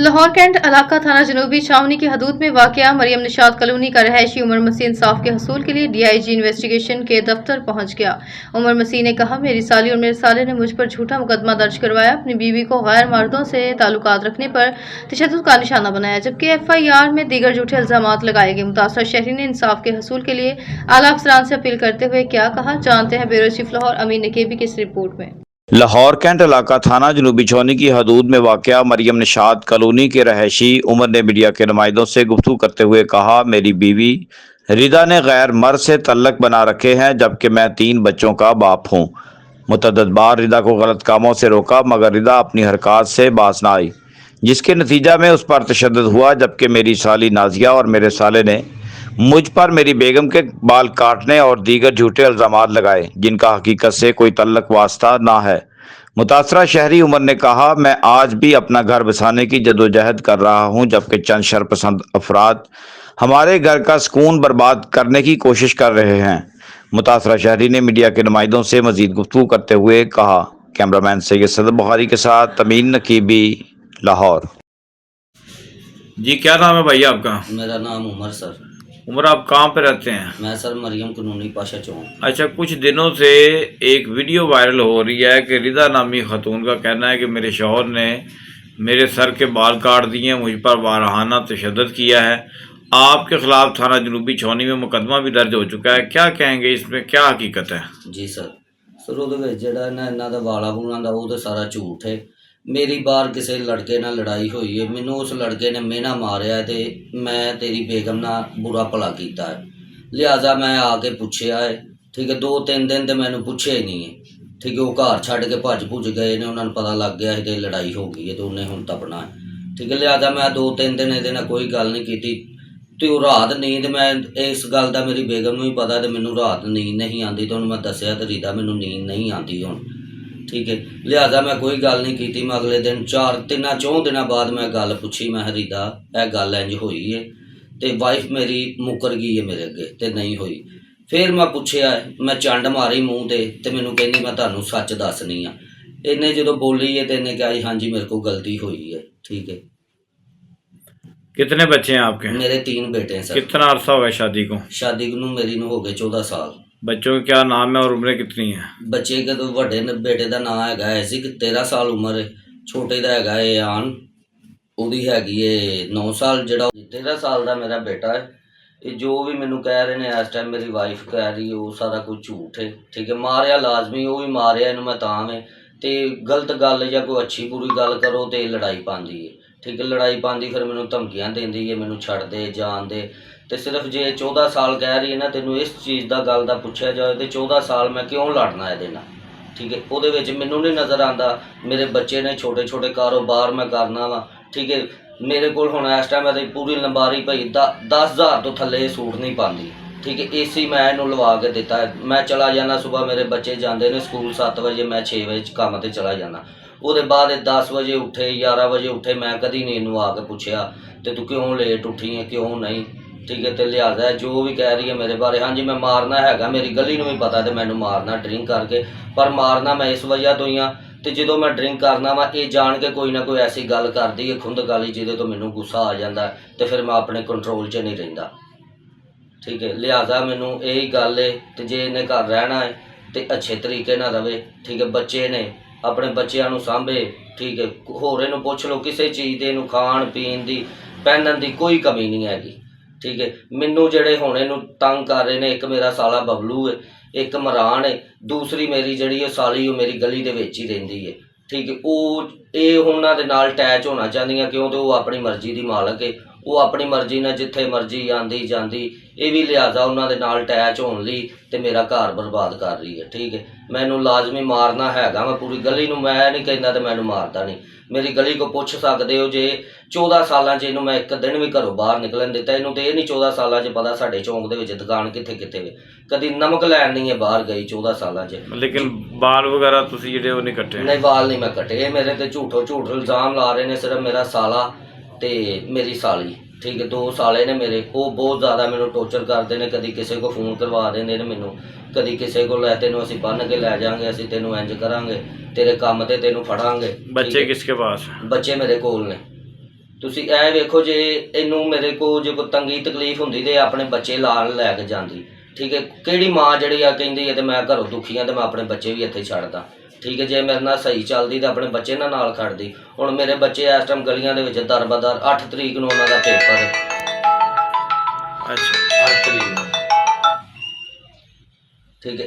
Lahore cantt इलाका थाना जनूबी छावनी की हदूद में वाक़या मरियम निशात कॉलोनी का रहायशी उमर मसीह इंसाफ के हसूल के लिए DIG इन्वेस्टिगेशन के दफ्तर पहुंच गया। उमर मसीह ने कहा, मेरी साली और मेरे साले ने मुझ पर झूठा मुकदमा दर्ज करवाया, अपनी बीवी को गैर मर्दों से ताल्लुकात रखने पर तशद्दुद का निशाना बनाया, जबकि FIR में दीगर झूठे इल्जामात लगाए गए। मुतासरा शहरी ने इंसाफ के हसूल के लिए आला अफसरान से अपील करते हुए क्या कहा, जानते हैं ब्यूरो चीफ लाहौर अमीन नकीबी की इस रिपोर्ट में। लाहौर कैंट इलाका थाना जनूबी छावनी की हदूद में वाक़या मरियम निशात कॉलोनी के रहायशी उमर ने मीडिया के नुमाइंदों से गुफ्तगू करते हुए कहा, मेरी बीवी रिदा ने गैर मर्द से तल्लक बना रखे हैं, जबकि मैं 3 बच्चों का बाप हूँ। मुतअद्दिद बार रिदा को गलत कामों से रोका, मगर रिदा अपनी हरकत से बाज न आई, जिसके नतीजा में उस पर तशद्दुद हुआ, जबकि मेरी साली नाजिया और मेरे साले ने मुझ पर मेरी बेगम के बाल काटने और दीगर झूठे इल्जामात लगाए, जिनका हकीकत से कोई तल्लक वास्ता ना है। मुतासरा शहरी उमर ने कहा, मैं आज भी अपना घर बसाने की जदोजहद कर रहा हूँ, जबकि चंद शरपसंद अफराद हमारे घर का सुकून बर्बाद करने की कोशिश कर रहे हैं। मुतासरा शहरी ने मीडिया के नुमाइंदों से मजीद गुफ्तगू करते हुए कहा। कैमरामैन सैयद सदर बुखारी के साथ अमीन नकीबी, लाहौर। जी, क्या नाम है भाई आपका? मेरा नाम उमर सर। उमर, आप कहाँ पे रहते हैं? मैं सर मरियम कॉलोनी पाशा चौक। अच्छा, कुछ दिनों से एक वीडियो वायरल हो रही है कि रिदा नामी खतून का कहना है कि मेरे शौहर ने मेरे सर के बाल काट दिए, मुझ पर वाराहाना तशद्दुद किया है। आपके खिलाफ थाना जनूबी छावनी में मुकदमा भी दर्ज हो चुका है, क्या कहेंगे इसमें, क्या हकीकत है? जी सर ਉਹਦੇ ਵਿੱਚ ਜਿਹੜਾ ਇਹਨਾਂ ਦਾ ਵਾਲਾ ਬੂਣਾ ਦਾ ਉਹ ਤਾਂ ਸਾਰਾ ਝੂਠ ਹੈ। ਮੇਰੀ ਬਾਹਰ ਕਿਸੇ ਲੜਕੇ ਨਾਲ ਲੜਾਈ ਹੋਈ ਹੈ, ਮੈਨੂੰ ਉਸ ਲੜਕੇ ਨੇ ਮਿਹਣਾ ਮਾਰਿਆ ਤੇ ਮੈਂ ਤੇਰੀ ਬੇਗਮ ਨਾਲ ਬੁਰਾ ਭਲਾ ਕੀਤਾ ਹੈ, ਲਿਹਾਜ਼ਾ ਮੈਂ ਆ ਕੇ ਪੁੱਛਿਆ ਹੈ। ਠੀਕ ਹੈ, 2-3 ਦਿਨ ਤੇ ਮੈਨੂੰ ਪੁੱਛਿਆ ਹੀ ਨਹੀਂ ਹੈ। ਠੀਕ ਹੈ, ਉਹ ਘਰ ਛੱਡ ਕੇ ਭੱਜ ਭੁੱਜ ਗਏ ਨੇ, ਉਹਨਾਂ ਨੂੰ ਪਤਾ ਲੱਗ ਗਿਆ ਸੀ ਤੇ ਲੜਾਈ ਹੋ ਗਈ ਹੈ ਤੇ ਉਹਨੇ ਹੁਣ ਤਪਣਾ ਹੈ। ਠੀਕ ਹੈ, ਲਿਹਾਜ਼ਾ ਮੈਂ 2-3 ਦਿਨ ਇਹਦੇ ਨਾਲ ਕੋਈ ਗੱਲ ਨਹੀਂ ਕੀਤੀ ਤੇ ਉਹ ਰਾਤ ਨੀਂਦ, ਮੈਂ ਇਸ ਗੱਲ ਦਾ ਮੇਰੀ ਬੇਗਮ ਨੂੰ ਵੀ ਪਤਾ ਤੇ ਮੈਨੂੰ ਰਾਤ ਨੀਂਦ ਨਹੀਂ ਆਉਂਦੀ ਤੇ ਉਹਨੂੰ ਮੈਂ ਦੱਸਿਆ ਤੇ ਰੀਦਾ ਮੈਨੂੰ ਨੀਂਦ ਨਹੀਂ ਆਉਂਦੀ ਹੁਣ। ਠੀਕ ਹੈ, ਲਿਹਾਜ਼ਾ ਮੈਂ ਕੋਈ ਗੱਲ ਨਹੀਂ ਕੀਤੀ। ਮੈਂ ਅਗਲੇ ਦਿਨ 4 ਦਿਨਾਂ ਬਾਅਦ ਮੈਂ ਗੱਲ ਪੁੱਛੀ, ਮੈਂ ਰੀਦਾ ਇਹ ਗੱਲ ਇੰਝ ਹੋਈ ਹੈ ਤੇ ਵਾਈਫ ਮੇਰੀ ਮੁੱਕਰ ਗਈ ਹੈ ਮੇਰੇ ਅੱਗੇ ਤੇ ਨਹੀਂ ਹੋਈ। ਫਿਰ ਮੈਂ ਪੁੱਛਿਆ, ਮੈਂ ਚੰਡ ਮਾਰੀ ਮੂੰਹ ਤੇ ਮੈਨੂੰ ਕਹਿੰਦੀ ਮੈਂ ਤੁਹਾਨੂੰ ਸੱਚ ਦੱਸਣੀ ਆ। ਇਹਨੇ ਜਦੋਂ ਬੋਲੀ ਹੈ ਤੇ ਇਹਨੇ ਕਿਹਾ ਜੀ ਹਾਂਜੀ ਮੇਰੇ ਕੋਲ गलती हुई है। ठीक है। कितने बच्चे हैं आपके? मेरे 3 बेटे हैं सर। कितना अरसा हो गया शादी को? शादी को मेरी हो गए 14 साल। बच्चों के क्या नाम है और उम्रें कितनी है? बच्चे के तो बड़े बेटे का नाम है ऐसी 13 साल उम्र है, छोटे का है आन, ਉਹਦੀ ਹੈਗੀ है 9 साल। ਜਿਹੜਾ 13 साल ਦਾ ਮੇਰਾ ਬੇਟਾ ਹੈ। ਇਹ ਜੋ ਵੀ ਮੈਨੂੰ ਕਹਿ ਰਹੇ ਨੇ ਇਸ ਟਾਈਮ ਮੇਰੀ ਵਾਈਫ ਕਹਿ ਰਹੀ ਉਹ ਸਾਰਾ ਕੁਝ ਝੂਠ ਹੈ। ਠੀਕ ਹੈ, ਮਾਰਿਆ ਲਾਜ਼ਮੀ, ਉਹ ਵੀ ਮਾਰਿਆ ਇਹਨੂੰ ਮੈਂ ਤਾਂ ਵੇ ਤੇ ਗਲਤ ਗੱਲ ਜਾਂ ਕੋਈ ਅੱਛੀ ਬੁਰੀ ਗੱਲ ਕਰੋ ਤੇ ਲੜਾਈ ਪਾਉਂਦੀ ਹੈ। ठीक है, लड़ाई पाती फिर मैनू धमकियां देंदी है, मैनू छड़ दे जान दे। तो सिर्फ जे 14 साल कह रही है ना, तेनू इस चीज़ का गल का पूछा जाए तो 14 साल मैं क्यों लड़ना ये नाल? ठीक है, वो मैनू नहीं नज़र आता। मेरे बच्चे ने छोटे छोटे कारोबार मैं करना वा। ठीक है, मेरे को हुण इस टाइम पूरी लंबारी भाई 10,000 तो थले सूट नहीं पाती। ठीक है, AC मैं इनू लवा के दिता है। मैं चला जाना सुबह, मेरे बच्चे जाते हैं स्कूल 7 बजे, मैं 6 बजे काम पर चला जाना। ਉਹਦੇ ਬਾਅਦ 10 ਵਜੇ ਉੱਠੇ, 11 ਵਜੇ ਉੱਠੇ, ਮੈਂ ਕਦੀ ਨਹੀਂ ਇਹਨੂੰ ਆ ਕੇ ਪੁੱਛਿਆ ਤੇ ਤੂੰ ਕਿਉਂ ਲੇਟ ਉੱਠੀ ਹੈ, ਕਿਉਂ ਨਹੀਂ। ਠੀਕ ਹੈ, ਤੇ ਲਿਹਾਜ਼ਾ ਜੋ ਵੀ ਕਹਿ ਰਹੀ ਹੈ ਮੇਰੇ ਬਾਰੇ, ਹਾਂਜੀ ਮੈਂ ਮਾਰਨਾ ਹੈਗਾ, ਮੇਰੀ ਗਲੀ ਨੂੰ ਵੀ ਪਤਾ ਤੇ ਮੈਨੂੰ ਮਾਰਨਾ ਡਰਿੰਕ ਕਰਕੇ, ਪਰ ਮਾਰਨਾ ਮੈਂ ਇਸ ਵਜ੍ਹਾ ਤੋਂ ਹੀ ਆ ਤੇ ਜਦੋਂ ਮੈਂ ਡਰਿੰਕ ਕਰਨਾ ਵਾ ਇਹ ਜਾਣ ਕੇ ਕੋਈ ਨਾ ਕੋਈ ਐਸੀ ਗੱਲ ਕਰਦੀ ਹੈ ਖੁੰਦਕ ਵਾਲੀ ਜਿਹਦੇ ਤੋਂ ਮੈਨੂੰ ਗੁੱਸਾ ਆ ਜਾਂਦਾ ਤੇ ਫਿਰ ਮੈਂ ਆਪਣੇ ਕੰਟਰੋਲ 'ਚ ਨਹੀਂ ਰਹਿੰਦਾ। ਠੀਕ ਹੈ, ਲਿਹਾਜ਼ਾ ਮੈਨੂੰ ਇਹੀ ਗੱਲ ਹੈ ਤੇ ਜੇ ਇਹਨੇ ਘਰ ਰਹਿਣਾ ਹੈ ਤੇ ਅੱਛੇ ਤਰੀਕੇ ਨਾਲ ਰਵੇ। ਠੀਕ ਹੈ, ਬੱਚੇ ਨੇ ਆਪਣੇ ਬੱਚਿਆਂ ਨੂੰ ਸਾਂਭੇ। ਠੀਕ ਹੈ, ਹੋਰ ਇਹਨੂੰ ਪੁੱਛ ਲਓ ਕਿਸੇ ਚੀਜ਼ ਦੇ, ਇਹਨੂੰ ਖਾਣ ਪੀਣ ਦੀ ਪਹਿਨਣ ਦੀ ਕੋਈ ਕਮੀ ਨਹੀਂ ਹੈਗੀ। ਠੀਕ ਹੈ, ਮੈਨੂੰ ਜਿਹੜੇ ਹੁਣ ਇਹਨੂੰ ਤੰਗ ਕਰ ਰਹੇ ਨੇ, ਇੱਕ ਮੇਰਾ ਸਾਲਾ ਬਬਲੂ ਹੈ, ਇੱਕ ਮਰਾਨ ਹੈ, ਦੂਸਰੀ ਮੇਰੀ ਜਿਹੜੀ ਸਾਲੀ ਉਹ ਮੇਰੀ ਗਲੀ ਦੇ ਵਿੱਚ ਹੀ ਰਹਿੰਦੀ ਹੈ। ਠੀਕ ਹੈ, ਉਹ ਇਹ ਉਹਨਾਂ ਦੇ ਨਾਲ ਅਟੈਚ ਹੋਣਾ ਚਾਹੁੰਦੀਆਂ ਕਿਉਂਕਿ ਉਹ ਆਪਣੀ ਮਰਜ਼ੀ ਦੀ ਮਾਲਕ ਹੈ, ਉਹ ਆਪਣੀ ਮਰਜ਼ੀ ਨਾਲ ਜਿੱਥੇ ਮਰਜ਼ੀ ਆਉਂਦੀ ਜਾਂਦੀ, ਇਹ ਵੀ ਲਿਹਾਜ਼ਾ ਉਹਨਾਂ ਦੇ ਨਾਲ ਅਟੈਚ ਹੋਣ ਲਈ ਤੇ ਮੇਰਾ ਘਰ ਬਰਬਾਦ ਕਰ ਰਹੀ ਹੈ। ਠੀਕ ਹੈ, ਮੈਨੂੰ ਲਾਜ਼ਮੀ ਮਾਰਨਾ ਹੈਗਾ, ਮੈਂ ਪੂਰੀ ਗਲੀ ਨੂੰ ਮੈਂ ਨਹੀਂ ਕਹਿੰਦਾ ਤੇ ਮੈਨੂੰ ਮਾਰਦਾ ਨਹੀਂ। ਮੇਰੀ ਗਲੀ ਕੋ ਪੁੱਛ ਸਕਦੇ ਹੋ, ਜੇ 14 ਸਾਲਾਂ 'ਚ ਇਹਨੂੰ ਮੈਂ ਇੱਕ ਦਿਨ ਵੀ ਘਰੋਂ ਬਾਹਰ ਨਿਕਲਣ ਦਿੱਤਾ। ਇਹਨੂੰ ਤੇ ਇਹ ਨਹੀਂ 14 ਸਾਲਾਂ 'ਚ ਪਤਾ ਸਾਡੇ ਚੌਂਕ ਦੇ ਵਿੱਚ ਦੁਕਾਨ ਕਿੱਥੇ ਕਿੱਥੇ ਵੇ, ਕਦੀ ਨਮਕ ਲੈਣ ਨਹੀਂ ਹੈ ਬਾਹਰ ਗਈ 14 ਸਾਲਾਂ 'ਚ। ਲੇਕਿਨ ਬਾਲ ਵਗੈਰਾ ਤੁਸੀਂ ਜਿਹੜੇ ਉਹ ਨਹੀਂ ਕੱਟੇ? ਨਹੀਂ, ਬਾਲ ਨਹੀਂ ਮੈਂ ਕੱਟੇ। ਇਹ ਮੇਰੇ ਤੇ ਝੂਠ ਇਲਜ਼ਾਮ ਲਾ ਰਹੇ ਨੇ, ਸਿਰਫ ਮੇਰਾ ਸਾਲਾ ਤੇ ਮੇਰੀ ਸਾਲੀ। ठीक है, 2 साले ने मेरे, वो बहुत ज़्यादा मैंने टॉर्चर करते हैं। कभी किसी को फोन करवा देंगे ने मैनू, कभी किसी को लै तेनों असीं बन के लै जाएंगे, असीं तेनों इंज करांगे, तेरे काम ते तेनों फड़ांगे। बच्चे किसके पास? बच्चे मेरे कोल ने। ਤੁਸੀਂ ਇਹ ਵੇਖੋ ਜੇ ਇਹਨੂੰ ਮੇਰੇ ਕੋਲ ਜੇ ਕੋਈ ਤੰਗੀ ਤਕਲੀਫ ਹੁੰਦੀ ਤੇ ਆਪਣੇ ਬੱਚੇ ਨਾਲ ਲੈ ਕੇ ਜਾਂਦੀ। ਠੀਕ ਹੈ, ਕਿਹੜੀ ਮਾਂ ਜਿਹੜੀ ਆ ਕਹਿੰਦੀ ਹੈ ਤੇ ਮੈਂ ਘਰੋਂ ਦੁਖੀ ਹਾਂ ਤੇ ਮੈਂ ਆਪਣੇ ਬੱਚੇ ਵੀ ਇੱਥੇ ਛੱਡਦਾ। ਠੀਕ ਹੈ, ਜੇ ਮੇਰੇ ਨਾਲ ਸਹੀ ਚੱਲਦੀ ਤਾਂ ਆਪਣੇ ਬੱਚੇ ਨਾਲ ਖੜਦੀ। ਹੁਣ ਮੇਰੇ ਬੱਚੇ ਇਸ ਟਾਈਮ ਗਲੀਆਂ ਦੇ ਵਿੱਚ ਦਰਬਦਰ 8 ਤਰੀਕ ਨੂੰ ਉਹਨਾਂ ਦਾ ਪੇਪਰ ਹੈ। ਅੱਛਾ 8 ਤਰੀਕ ਨੂੰ, ਠੀਕ ਹੈ,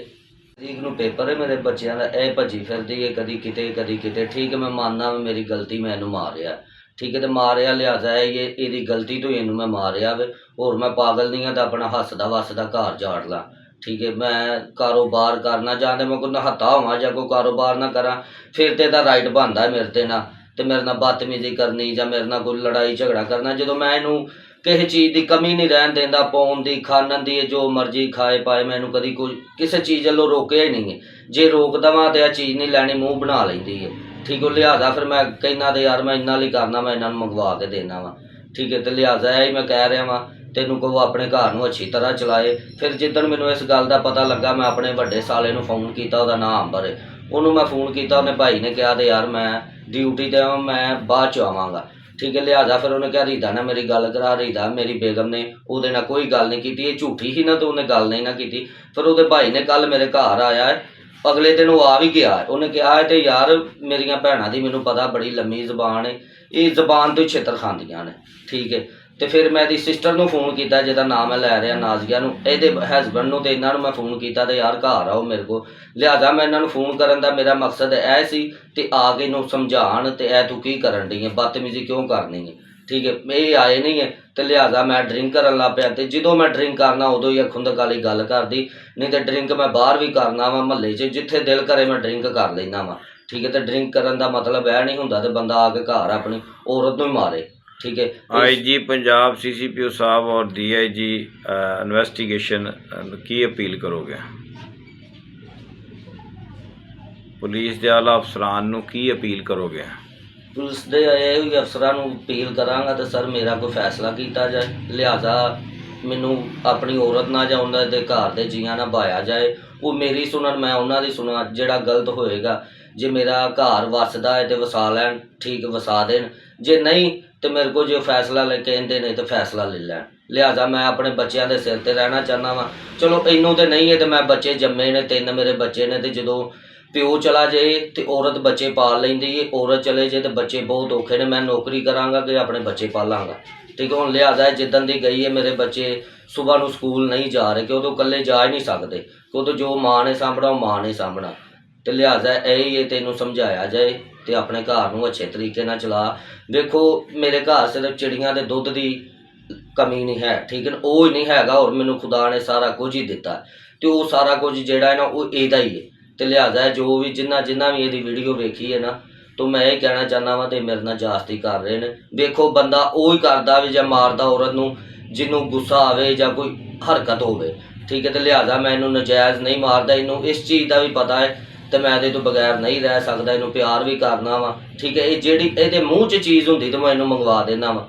ਤਰੀਕ ਨੂੰ ਪੇਪਰ ਹੈ ਮੇਰੇ ਬੱਚਿਆਂ ਦਾ। ਇਹ ਭੱਜੀ ਫਿਰਦੀ ਹੈ ਕਦੀ ਕਿਤੇ ਕਦੀ ਕਿਤੇ। ਠੀਕ ਹੈ, ਮੈਂ ਮੰਨਦਾ ਮੇਰੀ ਗਲਤੀ, ਮੈਂ ਇਹਨੂੰ ਮਾਰਿਆ। ਠੀਕ ਹੈ, ਤੇ ਮਾਰਿਆ ਲਿਹਾਜ਼ਾ ਇਹਦੀ ਗਲਤੀ ਤੋਂ ਹੀ ਇਹਨੂੰ ਮੈਂ ਮਾਰਿਆ ਵੇ। ਹੋਰ ਮੈਂ ਪਾਗਲ ਨਹੀਂ ਹਾਂ ਤਾਂ ਆਪਣਾ ਹੱਸਦਾ ਵੱਸਦਾ ਘਰ ਝਾੜ ਲਾਂ। ਠੀਕ ਹੈ, ਮੈਂ ਕਾਰੋਬਾਰ ਕਰਨਾ ਚਾਹੁੰਦਾ, ਮੈਂ ਕੋਈ ਨਹੱਤਾ ਹੋਵਾਂ ਜਾਂ ਕੋਈ ਕਾਰੋਬਾਰ ਨਾ ਕਰਾਂ ਫਿਰ ਤੇ ਇਹਦਾ ਰਾਈਟ ਬਣਦਾ ਮੇਰੇ ਤੇ ਨਾ ਤੇ ਮੇਰੇ ਨਾਲ ਬਦਤਮੀਜ਼ੀ ਕਰਨੀ ਜਾਂ ਮੇਰੇ ਨਾਲ ਕੋਈ ਲੜਾਈ ਝਗੜਾ ਕਰਨਾ। ਜਦੋਂ ਮੈਂ ਇਹਨੂੰ ਕਿਸੇ ਚੀਜ਼ ਦੀ ਕਮੀ ਨਹੀਂ ਰਹਿਣ ਦਿੰਦਾ, ਪਾਉਣ ਦੀ ਖਾਣ ਦੀ, ਜੋ ਮਰਜ਼ੀ ਖਾਏ ਪਾਏ, ਮੈਨੂੰ ਕਦੀ ਕੋਈ ਕਿਸੇ ਚੀਜ਼ ਵੱਲੋਂ ਰੋਕਿਆ ਹੀ ਨਹੀਂ ਹੈ। ਜੇ ਰੋਕ ਦੇਵਾਂ ਤਾਂ ਇਹ ਚੀਜ਼ ਨਹੀਂ ਲੈਣੀ, ਮੂੰਹ ਬਣਾ ਲੈਂਦੀ ਹੈ। ਠੀਕ ਹੈ, ਲਿਹਾਜ਼ਾ ਫਿਰ ਮੈਂ ਕਹਿੰਦਾ ਤੇ ਯਾਰ ਮੈਂ ਇਹਨਾਂ ਲਈ ਕਰਨਾ, ਮੈਂ ਇਹਨਾਂ ਨੂੰ ਮੰਗਵਾ ਕੇ ਦੇਣਾ ਵਾ। ਠੀਕ ਹੈ, ਤੇ ਲਿਹਾਜ਼ਾ ਇਹ ਹੀ ਮੈਂ ਕਹਿ ਰਿਹਾ ਵਾਂ ਤੈਨੂੰ ਕਹੋ ਆਪਣੇ ਘਰ ਨੂੰ ਅੱਛੀ ਤਰ੍ਹਾਂ ਚਲਾਏ। ਫਿਰ ਜਿੱਦਣ ਮੈਨੂੰ ਇਸ ਗੱਲ ਦਾ ਪਤਾ ਲੱਗਾ ਮੈਂ ਆਪਣੇ ਵੱਡੇ ਸਾਲੇ ਨੂੰ ਫੋਨ ਕੀਤਾ, ਉਹਦਾ ਨਾਮ ਅੰਬਰ ਹੈ, ਉਹਨੂੰ ਮੈਂ ਫੋਨ ਕੀਤਾ, ਉਹਨੇ ਭਾਈ ਨੇ ਕਿਹਾ ਤੇ ਯਾਰ ਮੈਂ ਡਿਊਟੀ 'ਤੇ ਆਵਾਂ, ਮੈਂ ਬਾਅਦ 'ਚ ਆਵਾਂਗਾ। ਠੀਕ ਹੈ, ਲਿਹਾਜ਼ਾ ਫਿਰ ਉਹਨੇ ਕਿਹਾ ਰੀਦਾ ਨਾਲ ਮੇਰੀ ਗੱਲ ਕਰਾ। ਰੀਦਾ ਮੇਰੀ ਬੇਗਮ ਨੇ ਉਹਦੇ ਨਾਲ ਕੋਈ ਗੱਲ ਨਹੀਂ ਕੀਤੀ, ਇਹ ਝੂਠੀ ਸੀ ਨਾ, ਤਾਂ ਉਹਨੇ ਗੱਲ ਨਹੀਂ ਨਾ ਕੀਤੀ। ਫਿਰ ਉਹਦੇ ਭਾਈ ਨੇ ਕੱਲ੍ਹ ਮੇਰੇ ਘਰ ਆਇਆ ਹੈ, ਅਗਲੇ ਦਿਨ ਉਹ ਆ ਵੀ ਗਿਆ। ਉਹਨੇ ਕਿਹਾ ਤੇ ਯਾਰ ਮੇਰੀਆਂ ਭੈਣਾਂ ਦੀ ਮੈਨੂੰ ਪਤਾ ਬੜੀ ਲੰਮੀ ਜ਼ਬਾਨ ਹੈ, ਇਹ ਜ਼ਬਾਨ ਤੋਂ ਹੀ ਛਿੱਤਰ ਖਾਂਦੀਆਂ ਨੇ। ਠੀਕ ਹੈ, ਤੇ ਫਿਰ ਮੈਂ ਇਹਦੀ ਸਿਸਟਰ ਨੂੰ ਫੋਨ ਕੀਤਾ ਜਿਹਦਾ ਨਾਮ ਮੈਂ ਲੈ ਰਿਹਾ, ਨਾਜ਼ੀਆ ਨੂੰ, ਇਹਦੇ ਹਸਬੈਂਡ ਨੂੰ, ਤੇ ਇਹਨਾਂ ਨੂੰ ਮੈਂ ਫੋਨ ਕੀਤਾ ਤੇ ਯਾਰ ਘਰ ਆਓ ਮੇਰੇ ਕੋਲ। ਲਿਹਾਜ਼ਾ ਮੈਂ ਇਹਨਾਂ ਨੂੰ ਫੋਨ ਕਰਨ ਦਾ ਮੇਰਾ ਮਕਸਦ ਇਹ ਸੀ ਤੇ ਆ ਕੇ ਇਹਨੂੰ ਸਮਝਾਉਣ ਤੇ ਇਹ ਤੂੰ ਕੀ ਕਰਨ ਡਈ ਹੈ, ਬਦਤਮੀਜ਼ੀ ਕਿਉਂ ਕਰਨੀ ਹੈ। ਠੀਕ ਹੈ, ਇਹ ਆਏ ਨਹੀਂ ਹੈ ਤੇ ਲਿਹਾਜ਼ਾ ਮੈਂ ਡਰਿੰਕ ਕਰਨ ਲੱਗ ਪਿਆ। ਤੇ ਜਦੋਂ ਮੈਂ ਡਰਿੰਕ ਕਰਨਾ ਉਦੋਂ ਹੀ ਖੁੰਦਕ ਵਾਲੀ ਗੱਲ ਕਰਦੀ, ਨਹੀਂ ਤੇ ਡਰਿੰਕ ਮੈਂ ਬਾਹਰ ਵੀ ਕਰਨਾ ਵਾ, ਮਹੱਲੇ 'ਚ ਜਿੱਥੇ ਦਿਲ ਕਰੇ ਮੈਂ ਡਰਿੰਕ ਕਰ ਲੈਂਦਾ ਵਾ। ਠੀਕ ਹੈ, ਤੇ ਡਰਿੰਕ ਕਰਨ ਦਾ ਮਤਲਬ ਇਹ ਨਹੀਂ ਹੁੰਦਾ ਤੇ ਬੰਦਾ ਆ ਕੇ ਘਰ ਆਪਣੀ ਔਰਤ ਨੂੰ ਹੀ ਮਾਰੇ। ठीक है। आईजी पंजाब CCPO साहब और DIG इन्वेस्टिगेशन की अपील करोगे? पुलिस के आला अफसरान नूं की अपील करोगे? पुलिस के ये अफसरान नूं अपील करांगा तो सर मेरा कोई फैसला किया जाए, लिहाजा मैनू अपनी औरत ना जां उन्हां दे घर दे जियां ना भाया जाए, वो मेरी सुनन मैं उन्हां दी सुना। जिहड़ा गलत होएगा जे मेरा घर वसदा है तो वसा लैन, ठीक वसा देन, जे नहीं तो मेरे को जो फैसला ले कहते ने तो फैसला ले लैन। लिहाजा मैं अपने बच्चों के सिर पर रहना चाहना वा। चलो इनू तो नहीं है तो मैं बच्चे जम्मे ने, 3 मेरे बच्चे ने, तो जो प्यो चला जाए तो औरत बच्चे पाल लेंदी है, औरत चले जाए तो बच्चे बहुत औखे ने। मैं नौकरी करांगा कि अपने बच्चे पालांगा, ठीक है। हुण लिहाजा जिदन दी गई है मेरे बच्चे सुबह नूं स्कूल नहीं जा रहे, क्यों तो कल्ले जा ही नहीं सकते, क्यों तो जो माँ ने सामभना वो माँ ने सामभना। तो लिहाजा यही है तेनों समझाया जाए तो अपने घर नूं अच्छे तरीके नाल चला। देखो मेरे घर सिर्फ चिड़ियां दे दुध की कमी नहीं है, ठीक है, वो ही नहीं हैगा, और मैनूं खुदा ने सारा कुछ ही दिता, तो वो सारा कुछ जिहड़ा है ना वो इहदा ही है। तो लिहाजा जो भी जिन्ना भी ये वीडियो वेखी है ना, तो मैं ये कहना चाहना वा तो मेरे नाल जास्ती कर रहे हैं। देखो बंदा वो ही करदा वे जां मारदा औरत नूं जिन्हों गुस्सा आवे जां कोई हरकत होवे, ठीक है। तो लिहाजा मैं इनू नजायज़ नहीं मारदा, इनू इस चीज़ का भी पता है तो मैं ये तो बगैर नहीं रह सकता, इनू प्यार भी करना वा, ठीक है। ये जिहड़ी इहदे मूँह च चीज़ हुंदी तो मैं इनू मंगवा देना वा,